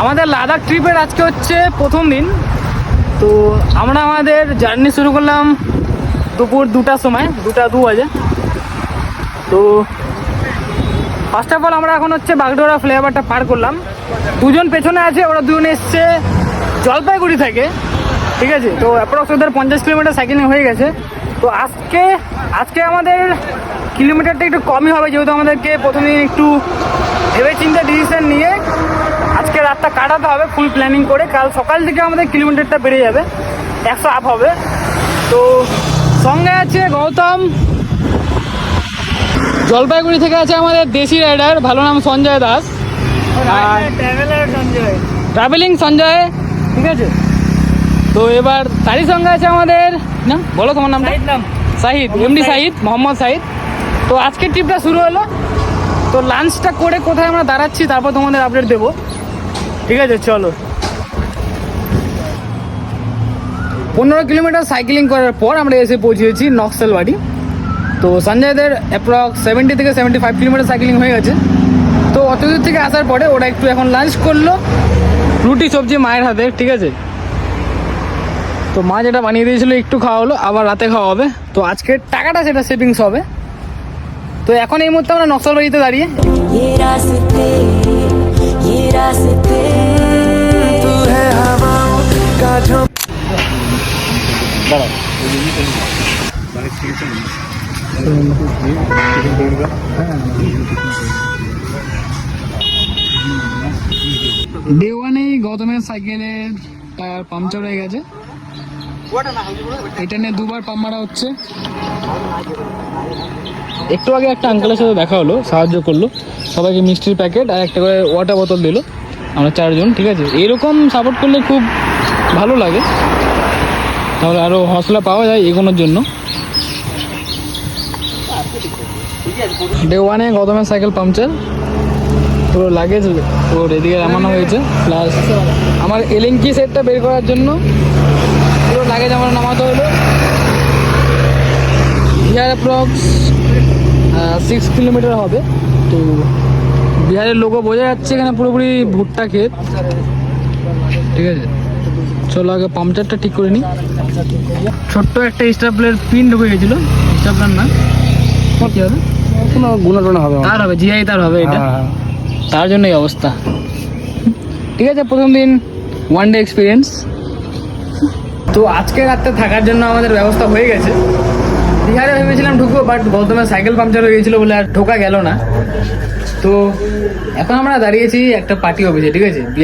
আমাদের লাদাখ ট্রিপের আজকে হচ্ছে প্রথম দিন। তো আমরা আমাদের জার্নি শুরু করলাম দুপুর 2টার সময়, 2:02 বাজে। তো ফার্স্ট অফ অল আমরা এখন হচ্ছে বাগডোগরা ফ্লাইওভারটা পার করলাম। দুজন পেছনে আছে, ওরা দুজন এসছে জলপাইগুড়ি থেকে, ঠিক আছে। তো অ্যাপ্রক্স ওদের 50 কিলোমিটার সাইকেলিং হয়ে গেছে। তো আজকে আমাদের কিলোমিটারটা একটু কমই হবে, যেহেতু আমাদেরকে প্রথমে একটু ভেবে চিন্তে ডিসিশন নিয়ে আজকে রাতটা কাটাতে হবে ফুল প্ল্যানিং করে। কাল সকাল থেকে আমাদের কিলোমিটারটা বেড়ে যাবে, 100 আপ হবে। তো সঙ্গে আছে গৌতম, জলপাইগুড়ি থেকে আছে আমাদের দেশি রাইডার, ভালো নাম সঞ্জয় দাস, ট্রাভেলিং সঞ্জয়, ঠিক আছে। তো এবার তারই সঙ্গে আছে আমাদের, না বলো তোমার নামটা? শাহিদ, এমডি শাহিদ, মোহাম্মদ শাহিদ। তো আজকের ট্রিপটা শুরু হলো। তো লাঞ্চটা করে কোথায় আমরা দাঁড়াচ্ছি তারপর তোমাদের আপডেট দেবো, ঠিক আছে। চলো, 15 কিলোমিটার সাইকেলিং করার পর আমরা এসে পৌঁছেছি নকশালবাড়ি। তো সঞ্জয়দের অ্যাপ্রক্স 70 থেকে 75 কিলোমিটার সাইকেলিং হয়ে গেছে। তো অত দূর থেকে আসার পরে ওরা একটু এখন লাঞ্চ করলো, রুটি সবজি মায়ের হাতে, ঠিক আছে। তো মা যেটা বানিয়ে দিয়েছিল একটু খাওয়া হলো, আবার রাতে খাওয়া হবে। তো আজকের টাকাটা সেটা সেভিংস হবে। তো এখন এই মুহূর্তে আমরা নকশালবাড়িতে দাঁড়িয়ে। ডে ওয়ানেই গৌতমের সাইকেলের টায়ার পাংচার হয়ে গেছে। এটা নিয়ে দুবার পাম্প মারা হচ্ছে। একটু আগে একটা আঙ্কেলের সাথে দেখা হলো, সাহায্য করলো, সবাইকে মিষ্টির প্যাকেট আর একটা করে ওয়াটার বোতল দিল, আমরা 4 জন, ঠিক আছে। এরকম সাপোর্ট করলে খুব ভালো লাগে, তাহলে আরও হৌসলা পাওয়া যায় এগোনোর জন্য। ডে ওয়ানে গৌতমের সাইকেল পাংচার, পুরো লাগেজ ওর এদিকে নামানো হয়েছে, প্লাস আমার এলিঙ্কি সেটটা বের করার জন্য পুরো লাগেজ আমার নামাতে হলো। বিহার অ্যাপ্রক্স 6 কিলোমিটার হবে। তো বিহারের লোগো বোঝা যাচ্ছে, এখানে পুরোপুরি ভুট্টা ক্ষেত, ঠিক আছে। চলো আগে পাংচারটা ঠিক করে নিই। ছোট্ট একটা স্টাপলার পিন ঢুকে গেছিলো, স্টাপলার না কি হবে, কোনো গুণাটনা হবে, তার হবে, জিআই তার হবে, এটা তার জন্য এই অবস্থা, ঠিক আছে। প্রথম দিন ওয়ান ডে এক্সপিরিয়েন্স। তো আজকে রাতে থাকার জন্য আমাদের ব্যবস্থা হয়ে গেছে। বিহারে ভেবেছিলাম ঢুকবো, বাট গৌতমের সাইকেল পাংচার হয়ে গেছিলো বলে আর ঢোকা গেল না। তো এখন আমরা দাঁড়িয়েছি একটা পার্টি অফিসে, ঠিক আছে। বিহার